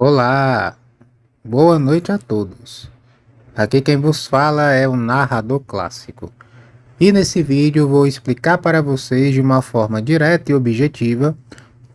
Olá, boa noite a todos. Aqui quem vos fala é o narrador clássico. E nesse vídeo eu vou explicar para vocês de uma forma direta e objetiva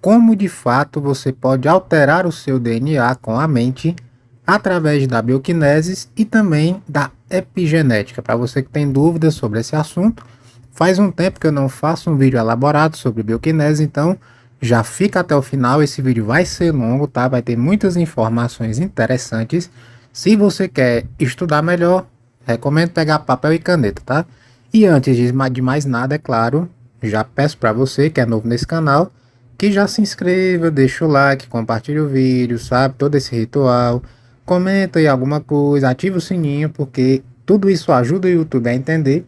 como de fato você pode alterar o seu DNA com a mente através da bioquinesis e também da epigenética. Para você que tem dúvidas sobre esse assunto, faz um tempo que eu não faço um vídeo elaborado sobre bioquinesis, então já fica até o final. Esse vídeo vai ser longo, tá? Vai ter muitas informações interessantes. Se você quer estudar melhor, recomendo pegar papel e caneta, tá? E antes de mais nada, é claro, já peço para você que é novo nesse canal, que já se inscreva, deixa o like, compartilhe o vídeo, sabe? Todo esse ritual. Comenta aí alguma coisa, ativa o sininho, porque tudo isso ajuda o YouTube a entender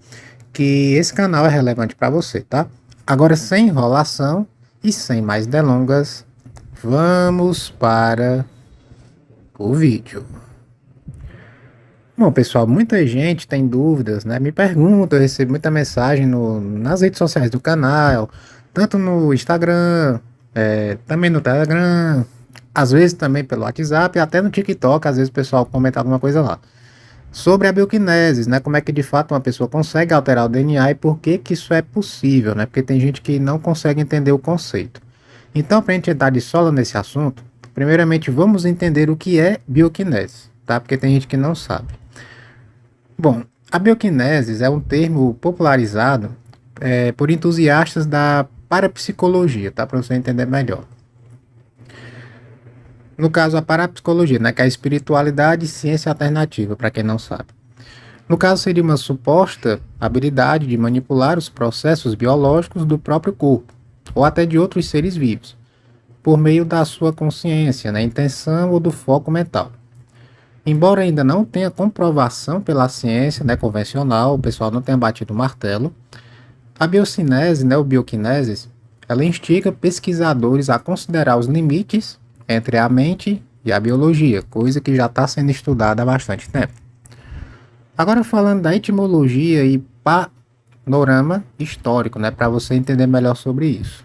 que esse canal é relevante para você, tá? Agora, sem enrolação e sem mais delongas, vamos para o vídeo. Bom, pessoal, muita gente tem dúvidas, né? Me pergunta, eu recebo muita mensagem nas redes sociais do canal, tanto no Instagram, também no Telegram, às vezes também pelo WhatsApp, até no TikTok, às vezes o pessoal comenta alguma coisa lá. Sobre a bioquinesis, né? Como é que de fato uma pessoa consegue alterar o DNA e por que que isso é possível, né? Porque tem gente que não consegue entender o conceito. Então, para a gente entrar de sola nesse assunto, primeiramente vamos entender o que é bioquinesis, tá? Porque tem gente que não sabe. Bom, a bioquinesis é um termo popularizado por entusiastas da parapsicologia, tá? Para você entender melhor. No caso, a parapsicologia, né? Que é a espiritualidade e ciência alternativa, para quem não sabe. No caso, seria uma suposta habilidade de manipular os processos biológicos do próprio corpo, ou até de outros seres vivos, por meio da sua consciência, né? Intenção ou do foco mental. Embora ainda não tenha comprovação pela ciência, né, convencional, o pessoal não tenha batido o martelo, a biocinese, né, o bioquinesis, ela instiga pesquisadores a considerar os limites entre a mente e a biologia, coisa que já está sendo estudada há bastante tempo. Agora falando da etimologia e panorama histórico, né, para você entender melhor sobre isso.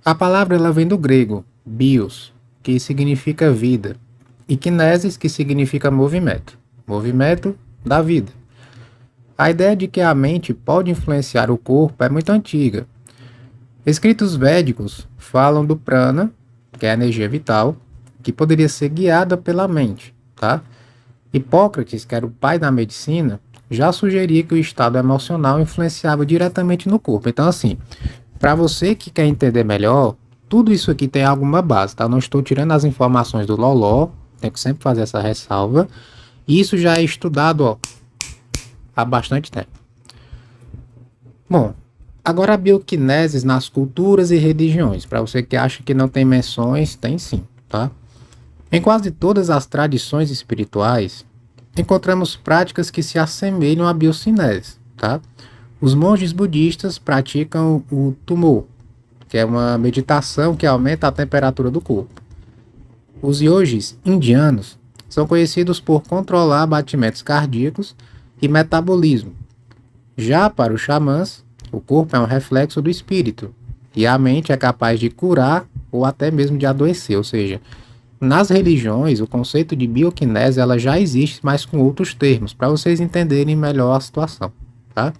A palavra ela vem do grego, bios, que significa vida, e kinesis, que significa movimento, movimento da vida. A ideia de que a mente pode influenciar o corpo é muito antiga. Escritos védicos falam do prana, que é a energia vital, que poderia ser guiada pela mente, tá? Hipócrates, que era o pai da medicina, já sugeria que o estado emocional influenciava diretamente no corpo. Então, assim, para você que quer entender melhor, tudo isso aqui tem alguma base, tá? Eu não estou tirando as informações do loló, tem que sempre fazer essa ressalva. E isso já é estudado, ó, há bastante tempo. Bom, agora a bioquinesis nas culturas e religiões. Para você que acha que não tem menções, tem sim, tá? Em quase todas as tradições espirituais, encontramos práticas que se assemelham à biocinese, tá? Os monges budistas praticam o tummo, que é uma meditação que aumenta a temperatura do corpo. Os yogis indianos são conhecidos por controlar batimentos cardíacos e metabolismo. Já para os xamãs, o corpo é um reflexo do espírito e a mente é capaz de curar ou até mesmo de adoecer, ou seja, nas religiões, o conceito de bioquinese ela já existe, mas com outros termos, para vocês entenderem melhor a situação, tá?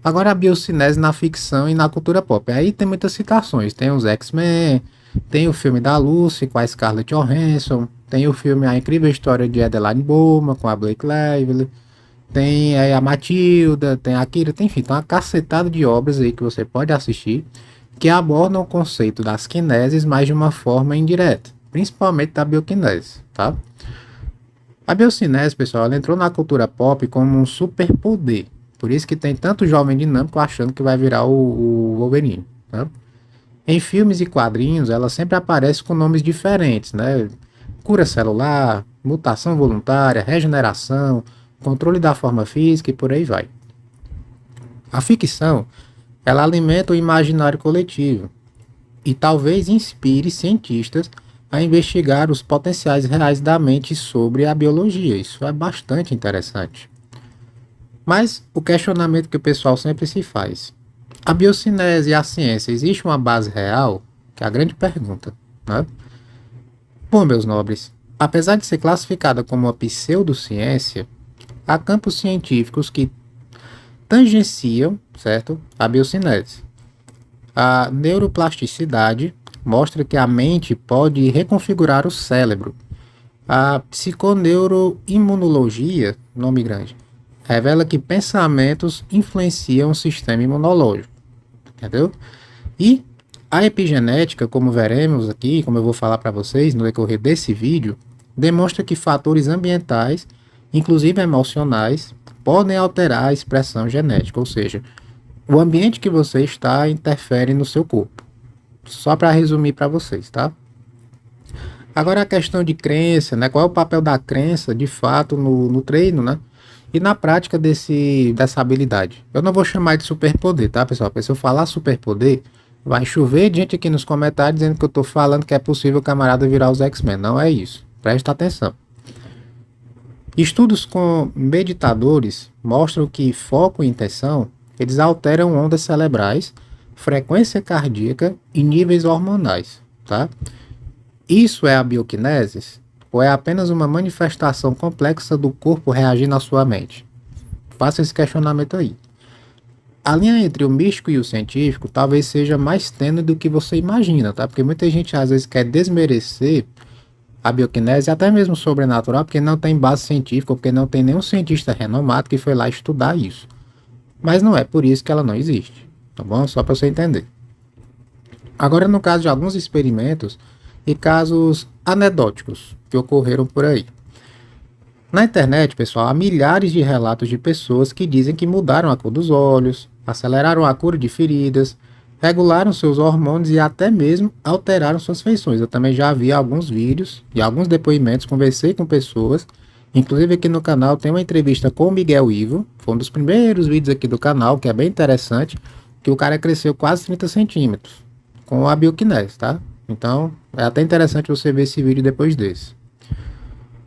Agora a biocinese na ficção e na cultura pop. Aí tem muitas citações, tem os X-Men, tem o filme da Lucy com a Scarlett Johansson, tem o filme A Incrível História de Adeline Bowman com a Blake Lively, tem a Matilda, tem a Akira, tem, enfim, tem uma cacetada de obras aí que você pode assistir que abordam o conceito das quineses, mas de uma forma indireta, principalmente da bioquinese, tá? A biocinese, pessoal, ela entrou na cultura pop como um superpoder, por isso que tem tanto jovem dinâmico achando que vai virar o Wolverine, tá? Em filmes e quadrinhos, ela sempre aparece com nomes diferentes, né? Cura celular, mutação voluntária, regeneração, controle da forma física e por aí vai. A ficção, ela alimenta o imaginário coletivo e talvez inspire cientistas a investigar os potenciais reais da mente sobre a biologia. Isso é bastante interessante. Mas o questionamento que o pessoal sempre se faz: a biocinese e a ciência, existe uma base real? Que é a grande pergunta, né? Bom, meus nobres, apesar de ser classificada como uma pseudociência, há campos científicos que tangenciam, certo, a biocinese. A neuroplasticidade mostra que a mente pode reconfigurar o cérebro. A psiconeuroimunologia, nome grande, revela que pensamentos influenciam o sistema imunológico, entendeu? E a epigenética, como veremos aqui, como eu vou falar para vocês no decorrer desse vídeo, demonstra que fatores ambientais, inclusive emocionais, podem alterar a expressão genética, ou seja, o ambiente que você está interfere no seu corpo. Só para resumir para vocês, tá? Agora a questão de crença, né? Qual é o papel da crença, de fato, no treino, né? E na prática dessa habilidade. Eu não vou chamar de superpoder, tá, pessoal? Porque se eu falar superpoder, vai chover de gente aqui nos comentários dizendo que eu tô falando que é possível o camarada virar os X-Men. Não é isso. Presta atenção. Estudos com meditadores mostram que foco e intenção, eles alteram ondas cerebrais, frequência cardíaca e níveis hormonais, tá? Isso é a bioquinesis? Ou é apenas uma manifestação complexa do corpo reagindo à sua mente? Faça esse questionamento aí. A linha entre o místico e o científico talvez seja mais tênue do que você imagina, tá? Porque muita gente às vezes quer desmerecer a bioquinese, até mesmo sobrenatural, porque não tem base científica, ou porque não tem nenhum cientista renomado que foi lá estudar isso. Mas não é por isso que ela não existe, tá bom? Só para você entender. Agora, no caso de alguns experimentos e casos anedóticos que ocorreram por aí. Na internet, pessoal, há milhares de relatos de pessoas que dizem que mudaram a cor dos olhos, aceleraram a cura de feridas, regularam seus hormônios e até mesmo alteraram suas feições. Eu também já vi alguns vídeos e alguns depoimentos, conversei com pessoas, inclusive aqui no canal tem uma entrevista com o Miguel Ivo, foi um dos primeiros vídeos aqui do canal, que é bem interessante, que o cara cresceu quase 30 centímetros com a bioquinese, tá? Então, é até interessante você ver esse vídeo depois desse.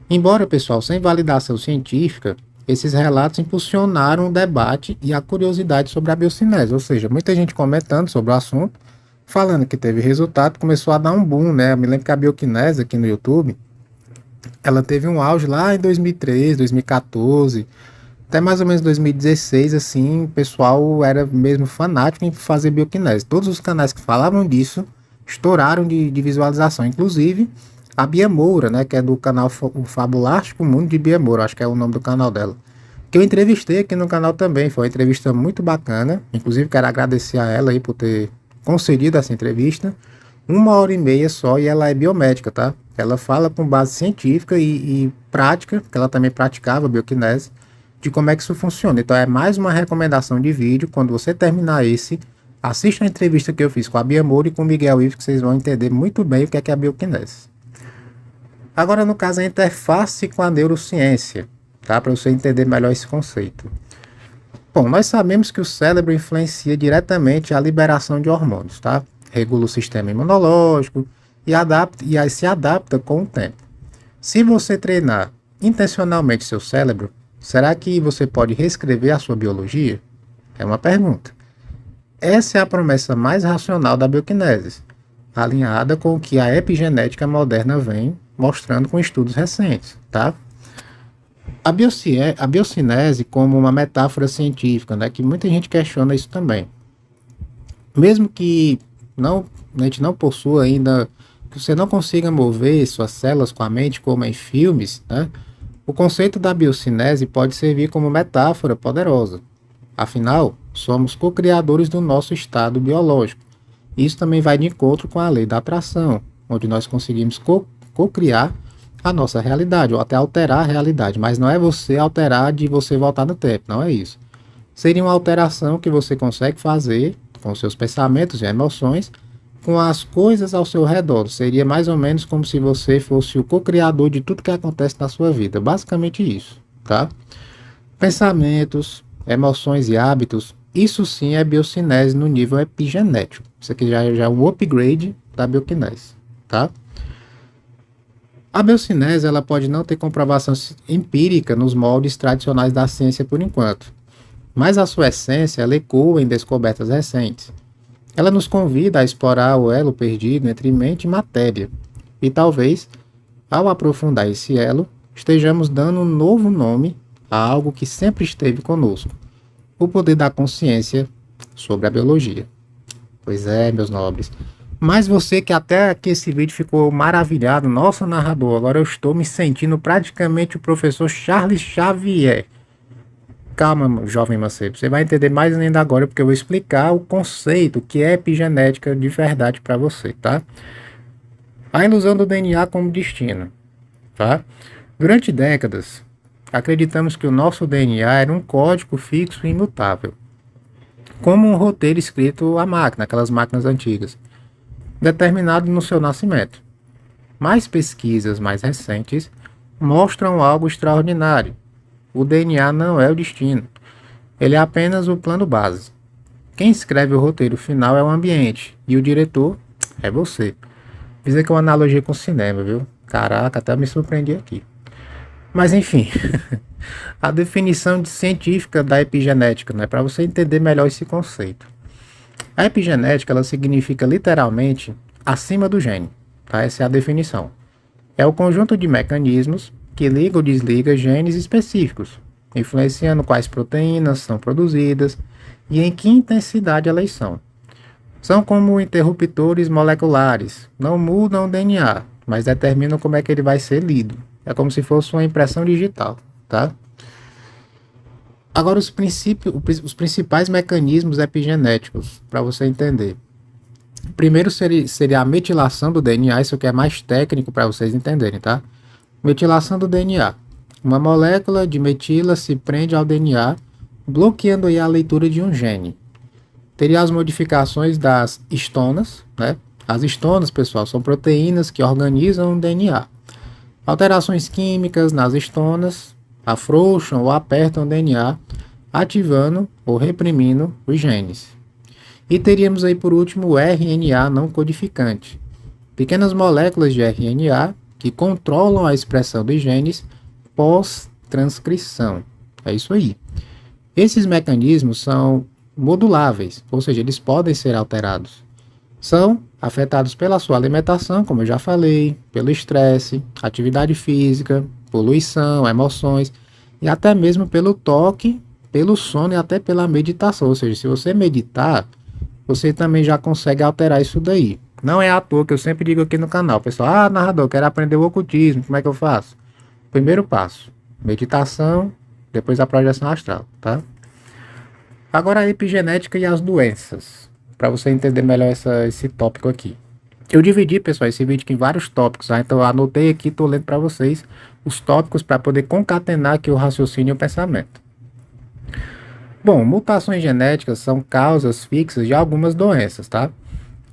Embora, pessoal, sem validação científica, esses relatos impulsionaram o debate e a curiosidade sobre a biocinese, ou seja, muita gente comentando sobre o assunto, falando que teve resultado, começou a dar um boom, né? Eu me lembro que a biocinese aqui no YouTube, ela teve um auge lá em 2013, 2014, até mais ou menos 2016, assim, o pessoal era mesmo fanático em fazer biocinese. Todos os canais que falavam disso estouraram de visualização, inclusive a Bia Moura, né, que é do canal O Fabulástico Mundo de Bia Moura, acho que é o nome do canal dela, que eu entrevistei aqui no canal também, foi uma entrevista muito bacana, inclusive quero agradecer a ela aí por ter concedido essa entrevista, 1h30 só, e ela é biomédica, tá? Ela fala com base científica e prática, que ela também praticava bioquinese, de como é que isso funciona. Então é mais uma recomendação de vídeo, quando você terminar esse, assista a entrevista que eu fiz com a Bia Moura e com o Miguel Ivo, que vocês vão entender muito bem o que é a bioquinese. Agora, no caso, a interface com a neurociência, tá? Para você entender melhor esse conceito. Bom, nós sabemos que o cérebro influencia diretamente a liberação de hormônios, tá? Regula o sistema imunológico e se adapta com o tempo. Se você treinar intencionalmente seu cérebro, será que você pode reescrever a sua biologia? É uma pergunta. Essa é a promessa mais racional da bioquinese, alinhada com o que a epigenética moderna vem mostrando com estudos recentes, tá? A biocinese como uma metáfora científica, né, que muita gente questiona isso também. Mesmo que a gente não possua ainda, que você não consiga mover suas células com a mente como em filmes, né, o conceito da biocinese pode servir como metáfora poderosa. Afinal, somos co-criadores do nosso estado biológico. Isso também vai de encontro com a lei da atração, onde nós conseguimos co-criar a nossa realidade, ou até alterar a realidade, mas não é você alterar de você voltar no tempo, não é isso. Seria uma alteração que você consegue fazer com seus pensamentos e emoções, com as coisas ao seu redor. Seria mais ou menos como se você fosse o co-criador de tudo que acontece na sua vida, basicamente isso, tá? Pensamentos, emoções e hábitos, isso sim é biocinese no nível epigenético. Isso aqui já é um upgrade da bioquinese, tá? A biocinese ela pode não ter comprovação empírica nos moldes tradicionais da ciência por enquanto, mas a sua essência ela ecoa em descobertas recentes. Ela nos convida a explorar o elo perdido entre mente e matéria, e talvez Ao aprofundar esse elo, estejamos dando um novo nome a algo que sempre esteve conosco, o poder da consciência sobre a biologia. Pois é, meus nobres. Mas você que até aqui esse vídeo ficou maravilhado, nossa narrador, agora eu estou me sentindo praticamente o professor Charles Xavier. Calma, jovem mancebo, você vai entender mais ainda agora, porque eu vou explicar o conceito que é epigenética de verdade para você, tá? A ilusão do DNA como destino, tá? Durante décadas, acreditamos que o nosso DNA era um código fixo e imutável, como um roteiro escrito à máquina, aquelas máquinas antigas, determinado no seu nascimento. Mais pesquisas mais recentes mostram algo extraordinário. O DNA não é o destino. Ele é apenas o plano base. Quem escreve o roteiro final é o ambiente e o diretor é você. Fiz aqui uma analogia com o cinema, viu? Caraca, até me surpreendi aqui. Mas enfim, a definição científica da epigenética, né, para você entender melhor esse conceito. A epigenética, ela significa literalmente acima do gene, tá? Essa é a definição. É o conjunto de mecanismos que liga ou desliga genes específicos, influenciando quais proteínas são produzidas e em que intensidade elas são. São como interruptores moleculares, não mudam o DNA, mas determinam como é que ele vai ser lido. É como se fosse uma impressão digital, tá? Agora os principais mecanismos epigenéticos, para você entender. Primeiro seria a metilação do DNA, isso aqui é mais técnico para vocês entenderem, tá? Metilação do DNA. Uma molécula de metila se prende ao DNA, bloqueando aí a leitura de um gene. Teria as modificações das histonas, né? As histonas, pessoal, são proteínas que organizam o DNA. Alterações químicas nas histonas afrouxam ou apertam o DNA, ativando ou reprimindo os genes. E teríamos aí por último o RNA não codificante. Pequenas moléculas de RNA que controlam a expressão dos genes pós-transcrição. É isso aí. Esses mecanismos são moduláveis, ou seja, eles podem ser alterados. São afetados pela sua alimentação, como eu já falei, pelo estresse, atividade física, poluição, emoções e até mesmo pelo toque, pelo sono e até pela meditação. Ou seja, se você meditar, você também já consegue alterar isso daí. Não é à toa que eu sempre digo aqui no canal, pessoal, narrador, quero aprender o ocultismo, como é que eu faço? Primeiro passo, meditação, depois a projeção astral, tá? Agora a epigenética e as doenças, para você entender melhor esse tópico aqui. Eu dividi, pessoal, esse vídeo aqui em vários tópicos, tá? Então eu anotei aqui, estou lendo para vocês os tópicos para poder concatenar aqui o raciocínio e o pensamento. Bom, mutações genéticas são causas fixas de algumas doenças, tá?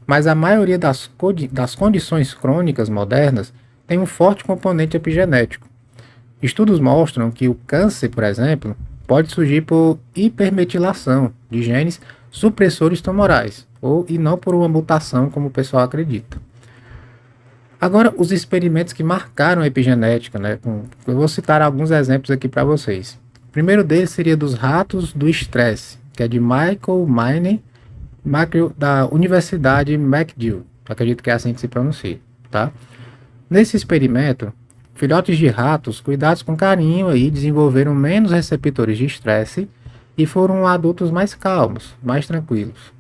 Mas a maioria das condições crônicas modernas tem um forte componente epigenético. Estudos mostram que o câncer, por exemplo, pode surgir por hipermetilação de genes supressores tumorais, e não por uma mutação, como o pessoal acredita. Agora, os experimentos que marcaram a epigenética, né? Eu vou citar alguns exemplos aqui para vocês. O primeiro deles seria dos ratos do estresse, que é de Michael Maine, da Universidade McGill. Acredito que é assim que se pronuncia, tá? Nesse experimento, filhotes de ratos, cuidados com carinho, desenvolveram menos receptores de estresse e foram adultos mais calmos, mais tranquilos.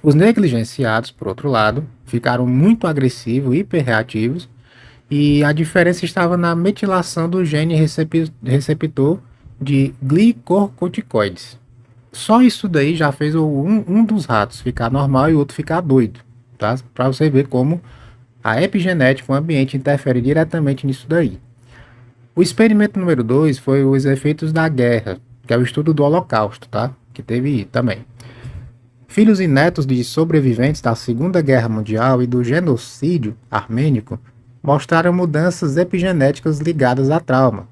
Os negligenciados, por outro lado, ficaram muito agressivos, hiperreativos, e a diferença estava na metilação do gene receptor de glicocorticoides. Só isso daí já fez um dos ratos ficar normal e o outro ficar doido, tá? Para você ver como a epigenética, o ambiente, interfere diretamente nisso daí. O experimento número 2 foi os efeitos da guerra, que é o estudo do Holocausto, tá? Que teve também. Filhos e netos de sobreviventes da Segunda Guerra Mundial e do genocídio armênico mostraram mudanças epigenéticas ligadas a trauma.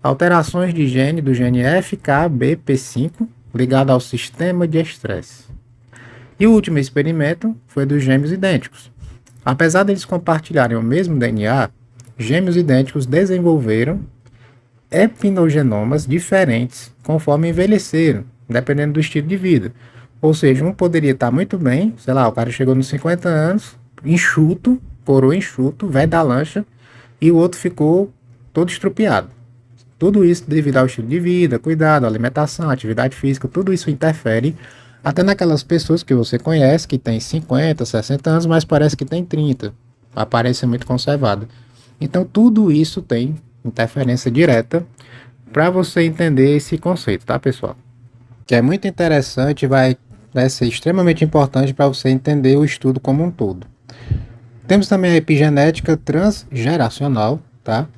Alterações de gene do gene FKBP5 ligado ao sistema de estresse. E o último experimento foi dos gêmeos idênticos. Apesar deles compartilharem o mesmo DNA, gêmeos idênticos desenvolveram epinogenomas diferentes conforme envelheceram, dependendo do estilo de vida. Ou seja, um poderia estar muito bem, sei lá, o cara chegou nos 50 anos, enxuto, coroa enxuto, velho da lancha, e o outro ficou todo estrupiado. Tudo isso devido ao estilo de vida, cuidado, alimentação, atividade física, tudo isso interfere até naquelas pessoas que você conhece que tem 50, 60 anos, mas parece que tem 30. A aparência é muito conservada. Então tudo isso tem interferência direta para você entender esse conceito, tá, pessoal? Que é muito interessante, vai ser extremamente importante para você entender o estudo como um todo. Temos também a epigenética transgeracional, tá?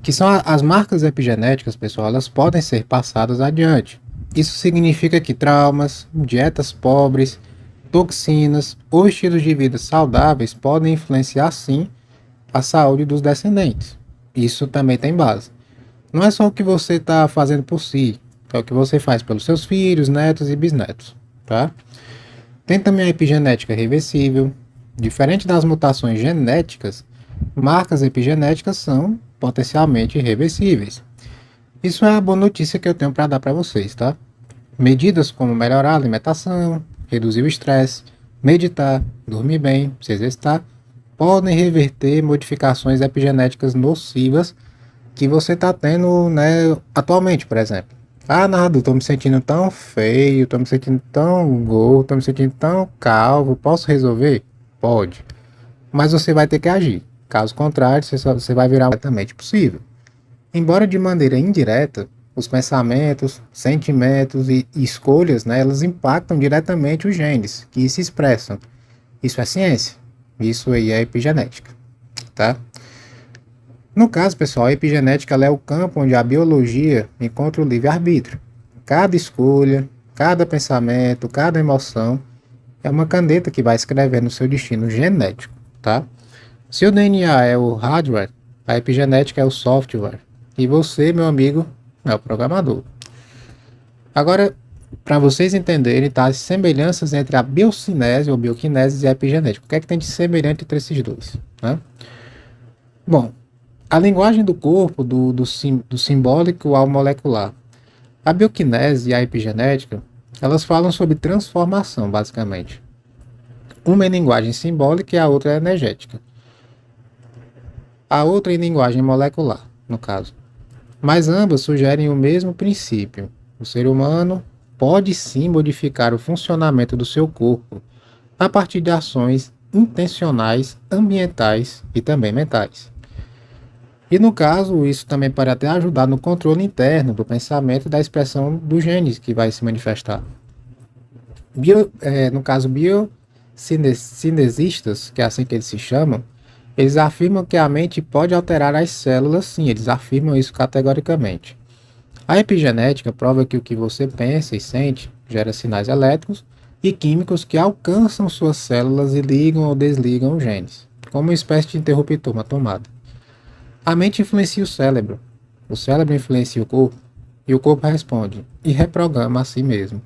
Que são as marcas epigenéticas, pessoal, elas podem ser passadas adiante. Isso significa que traumas, dietas pobres, toxinas ou estilos de vida saudáveis podem influenciar sim a saúde dos descendentes. Isso também tem base. Não é só o que você está fazendo por si, é o que você faz pelos seus filhos, netos e bisnetos, tá? Tem também a epigenética reversível. Diferente das mutações genéticas, marcas epigenéticas são potencialmente reversíveis. Isso é a boa notícia que eu tenho para dar para vocês, tá? Medidas como melhorar a alimentação, reduzir o estresse, meditar, dormir bem, se exercitar, podem reverter modificações epigenéticas nocivas que você está tendo, né, atualmente, por exemplo. Ah, nada, estou me sentindo tão feio, estou me sentindo tão gordo, estou me sentindo tão calvo, posso resolver? Pode. Mas você vai ter que agir. Caso contrário, você vai virar completamente possível. Embora de maneira indireta, os pensamentos, sentimentos e escolhas, né, elas impactam diretamente os genes que se expressam. Isso é ciência. Isso aí é epigenética, tá? No caso, pessoal, a epigenética ela é o campo onde a biologia encontra o livre-arbítrio. Cada escolha, cada pensamento, cada emoção é uma caneta que vai escrever no seu destino genético, tá? Se o DNA é o hardware, a epigenética é o software. E você, meu amigo, é o programador. Agora, para vocês entenderem, tá, as semelhanças entre a biocinese ou bioquinese e a epigenética. O que é que tem de semelhante entre esses dois, né? Bom, a linguagem do corpo, do simbólico ao molecular. A bioquinese e a epigenética, elas falam sobre transformação, basicamente. Uma em linguagem simbólica e a outra é energética. A outra em linguagem molecular, no caso. Mas ambas sugerem o mesmo princípio. O ser humano pode sim modificar o funcionamento do seu corpo a partir de ações intencionais, ambientais e também mentais. E no caso, isso também pode até ajudar no controle interno do pensamento e da expressão dos genes que vai se manifestar. No caso, biocinesistas, que é assim que eles se chamam, eles afirmam que a mente pode alterar as células, sim, eles afirmam isso categoricamente. A epigenética prova que o que você pensa e sente gera sinais elétricos e químicos que alcançam suas células e ligam ou desligam os genes, como uma espécie de interruptor, uma tomada. A mente influencia o cérebro influencia o corpo, e o corpo responde e reprograma a si mesmo.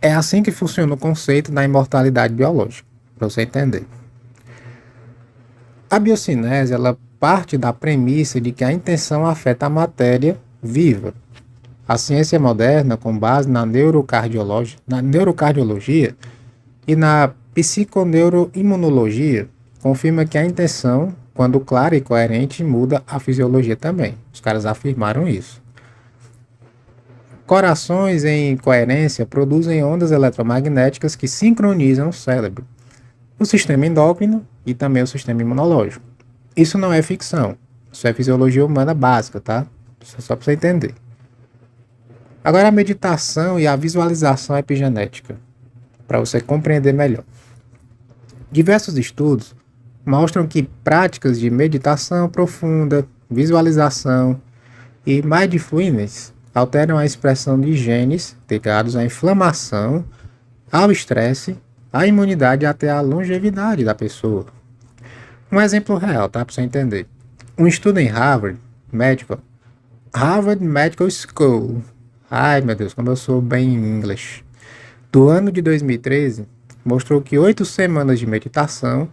É assim que funciona o conceito da imortalidade biológica, para você entender. A biocinese, ela parte da premissa de que a intenção afeta a matéria viva. A ciência moderna, com base na neurocardiologia e na psiconeuroimunologia, confirma que a intenção, quando clara e coerente, muda a fisiologia também. Os caras afirmaram isso. Corações em coerência produzem ondas eletromagnéticas que sincronizam o cérebro, o sistema endócrino e também o sistema imunológico. Isso não é ficção, isso é fisiologia humana básica, tá? Só para você entender. Agora a meditação e a visualização epigenética, para você compreender melhor. Diversos estudos mostram que práticas de meditação profunda, visualização e mindfulness alteram a expressão de genes ligados à inflamação, ao estresse, à imunidade e até à longevidade da pessoa. Um exemplo real, tá? Para você entender. Um estudo em Harvard Medical School. Ai, meu Deus, como eu sou bem em inglês. Do ano de 2013, mostrou que 8 semanas de meditação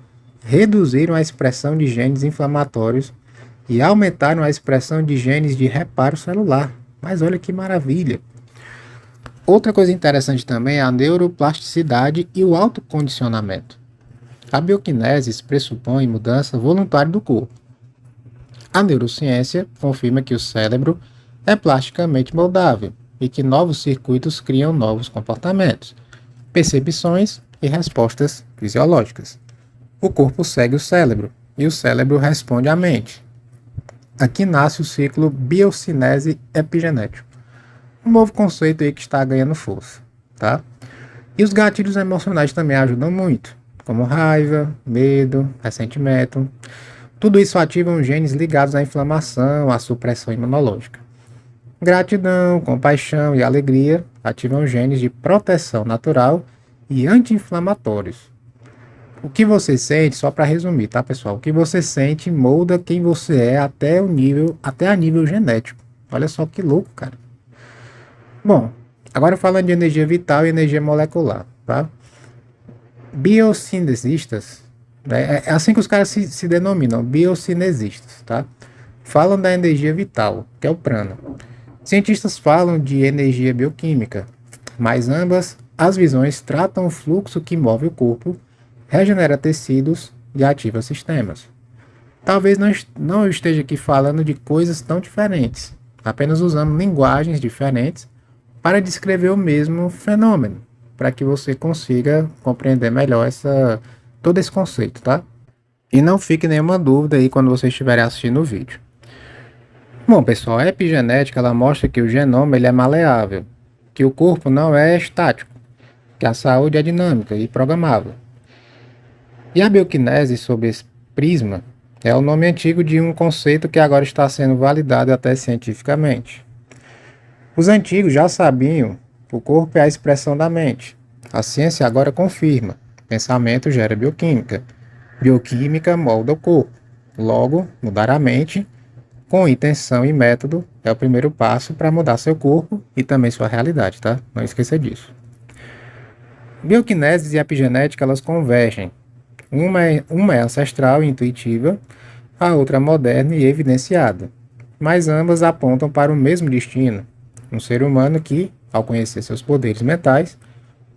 reduziram a expressão de genes inflamatórios e aumentaram a expressão de genes de reparo celular. Mas olha que maravilha! Outra coisa interessante também é a neuroplasticidade e o autocondicionamento. A bioquinese pressupõe mudança voluntária do corpo. A neurociência confirma que o cérebro é plasticamente moldável e que novos circuitos criam novos comportamentos, percepções e respostas fisiológicas. O corpo segue o cérebro e o cérebro responde à mente. Aqui nasce o ciclo biocinese epigenético, um novo conceito aí que está ganhando força, tá? E os gatilhos emocionais também ajudam muito, como raiva, medo, ressentimento. Tudo isso ativa genes ligados à inflamação, à supressão imunológica. Gratidão, compaixão e alegria ativam genes de proteção natural e anti-inflamatórios. O que você sente, só para resumir, tá, pessoal? O que você sente molda quem você é até a nível genético. Olha só que louco, cara. Bom, agora falando de energia vital e energia molecular, tá? Biocinesistas, né? É assim que os caras se denominam, biocinesistas, tá? Falam da energia vital, que é o prana. Cientistas falam de energia bioquímica, mas ambas as visões tratam o fluxo que move o corpo, regenera tecidos e ativa sistemas. Talvez não esteja aqui falando de coisas tão diferentes, apenas usando linguagens diferentes para descrever o mesmo fenômeno, para que você consiga compreender melhor todo esse conceito, tá? E não fique nenhuma dúvida aí quando você estiver assistindo o vídeo. Bom, pessoal, a epigenética ela mostra que o genoma ele é maleável, que o corpo não é estático, que a saúde é dinâmica e programável. E a bioquinese, sob esse prisma, é o nome antigo de um conceito que agora está sendo validado até cientificamente. Os antigos já sabiam que o corpo é a expressão da mente. A ciência agora confirma. Pensamento gera bioquímica. Bioquímica molda o corpo. Logo, mudar a mente, com intenção e método, é o primeiro passo para mudar seu corpo e também sua realidade, tá? Não esqueça disso. Bioquineses e epigenética, elas convergem. Uma é ancestral e intuitiva, a outra moderna e evidenciada. Mas ambas apontam para o mesmo destino. Um ser humano que, ao conhecer seus poderes mentais,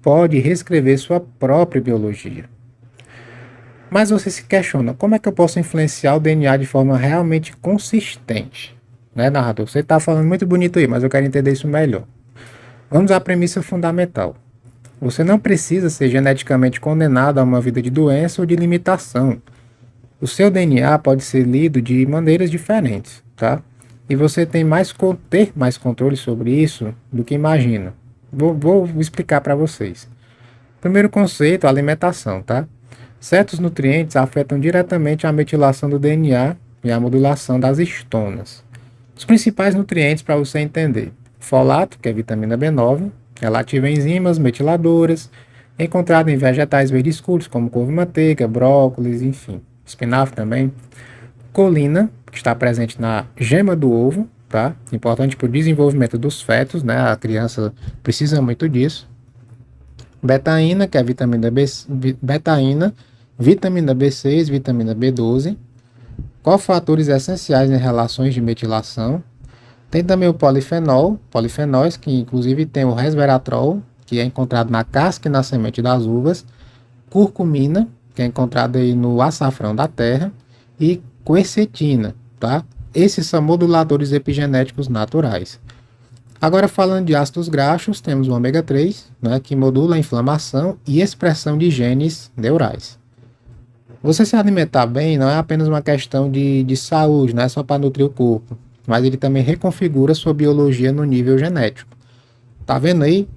pode reescrever sua própria biologia. Mas você se questiona, como é que eu posso influenciar o DNA de forma realmente consistente? Né, narrador? Você está falando muito bonito aí, mas eu quero entender isso melhor. Vamos à premissa fundamental. Você não precisa ser geneticamente condenado a uma vida de doença ou de limitação. O seu DNA pode ser lido de maneiras diferentes, tá? E você ter mais controle sobre isso do que imagina. Vou explicar para vocês. Primeiro conceito, a alimentação, tá? Certos nutrientes afetam diretamente a metilação do DNA e a modulação das histonas. Os principais nutrientes para você entender. Folato, que é vitamina B9, ela ativa enzimas metiladoras, encontrada em vegetais verdes escuros, como couve-manteiga, brócolis, enfim. Espinafre também. Colina, que está presente na gema do ovo, tá? Importante para o desenvolvimento dos fetos, né? A criança precisa muito disso. Betaína, que é vitamina B6, vitamina B12. Cofatores essenciais em relações de metilação. Tem também o polifenóis, que inclusive tem o resveratrol, que é encontrado na casca e na semente das uvas. Curcumina, que é encontrado aí no açafrão da terra. E quercetina, tá? Esses são moduladores epigenéticos naturais. Agora, falando de ácidos graxos, temos o ômega 3, né, que modula a inflamação e expressão de genes neurais. Você se alimentar bem não é apenas uma questão de saúde, não é só para nutrir o corpo, mas ele também reconfigura sua biologia no nível genético. Tá vendo aí?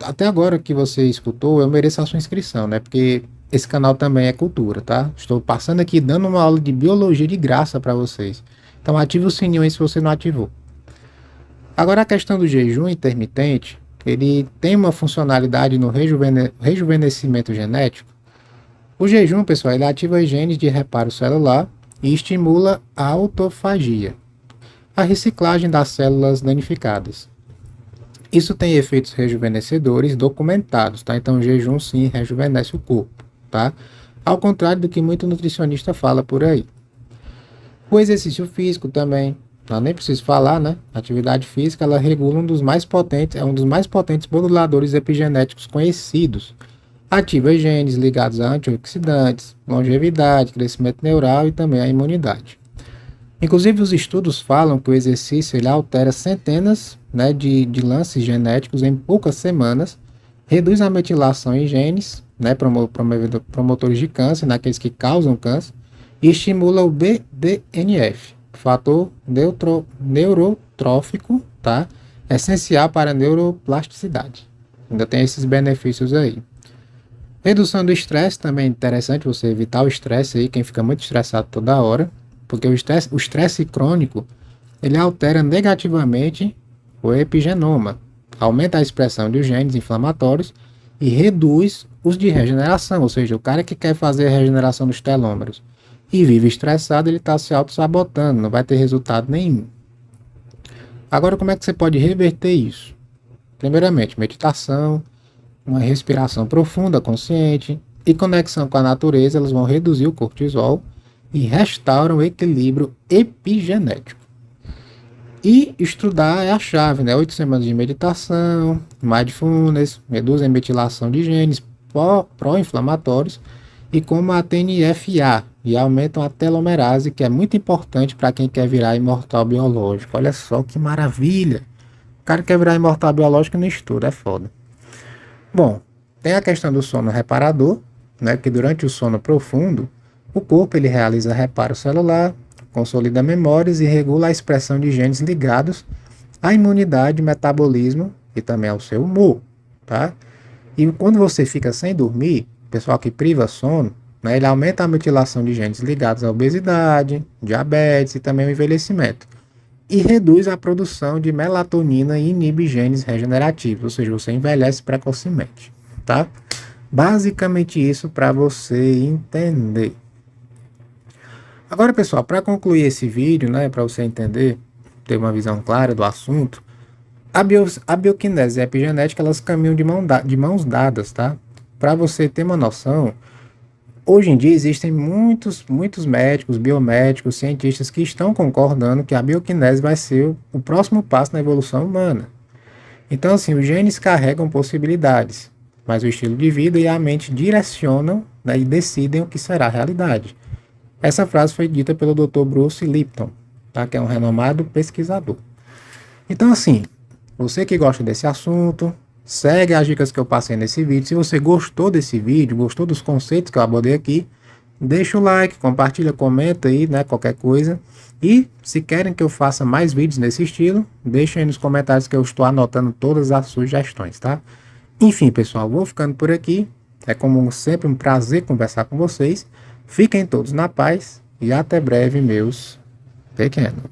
Até agora que você escutou, eu mereço a sua inscrição, né? Porque esse canal também é cultura, tá? Estou passando aqui dando uma aula de biologia de graça para vocês. Então ative o sininho aí se você não ativou. Agora a questão do jejum intermitente, ele tem uma funcionalidade no rejuvenescimento genético. O jejum, pessoal, ele ativa genes de reparo celular e estimula a autofagia, a reciclagem das células danificadas. Isso tem efeitos rejuvenescedores documentados, tá? Então o jejum sim rejuvenesce o corpo, tá? Ao contrário do que muito nutricionista fala por aí. O exercício físico também, eu nem preciso falar, né? A atividade física, ela regula um dos mais potentes moduladores epigenéticos conhecidos. Ativa genes ligados a antioxidantes, longevidade, crescimento neural e também a imunidade. Inclusive, os estudos falam que o exercício ele altera centenas, né, de lances genéticos em poucas semanas, reduz a metilação em genes, né, promotores de câncer, naqueles que causam câncer, e estimula o BDNF, fator neurotrófico, tá, essencial para a neuroplasticidade. Ainda tem esses benefícios aí. Redução do estresse também é interessante você evitar o estresse aí, quem fica muito estressado toda hora, porque o estresse crônico, ele altera negativamente o epigenoma, aumenta a expressão de genes inflamatórios e reduz os de regeneração, ou seja, o cara que quer fazer a regeneração dos telômeros e vive estressado, ele está se auto-sabotando, não vai ter resultado nenhum. Agora, como é que você pode reverter isso? Primeiramente, meditação, uma respiração profunda, consciente e conexão com a natureza, elas vão reduzir o cortisol e restauram o equilíbrio epigenético. E estudar é a chave, né? 8 semanas de meditação, mindfulness, reduzem a metilação de genes pró-inflamatórios e como a TNF-A e aumentam a telomerase, que é muito importante para quem quer virar imortal biológico. Olha só que maravilha! O cara que quer virar imortal biológico não estuda, é foda. Bom, tem a questão do sono reparador, né, que durante o sono profundo, o corpo ele realiza reparo celular, consolida memórias e regula a expressão de genes ligados à imunidade, metabolismo e também ao seu humor, tá? E quando você fica sem dormir, o pessoal que priva sono, né, ele aumenta a metilação de genes ligados à obesidade, diabetes e também ao envelhecimento. E reduz a produção de melatonina e inibe genes regenerativos, ou seja, você envelhece precocemente, tá? Basicamente isso para você entender. Agora, pessoal, para concluir esse vídeo, né, para você entender, ter uma visão clara do assunto, a bioquinese e a epigenética, elas caminham de mãos dadas, tá? Para você ter uma noção, hoje em dia existem muitos médicos, biomédicos, cientistas que estão concordando que a bioquinese vai ser o próximo passo na evolução humana. Então, assim, os genes carregam possibilidades, mas o estilo de vida e a mente direcionam, né, e decidem o que será a realidade. Essa frase foi dita pelo Dr. Bruce Lipton, tá, que é um renomado pesquisador. Então, assim, você que gosta desse assunto, segue as dicas que eu passei nesse vídeo. Se você gostou desse vídeo, gostou dos conceitos que eu abordei aqui, deixa o like, compartilha, comenta aí, né, qualquer coisa. E se querem que eu faça mais vídeos nesse estilo, deixa aí nos comentários que eu estou anotando todas as sugestões, tá? Enfim, pessoal, vou ficando por aqui. É como sempre um prazer conversar com vocês. Fiquem todos na paz e até breve, meus pequenos.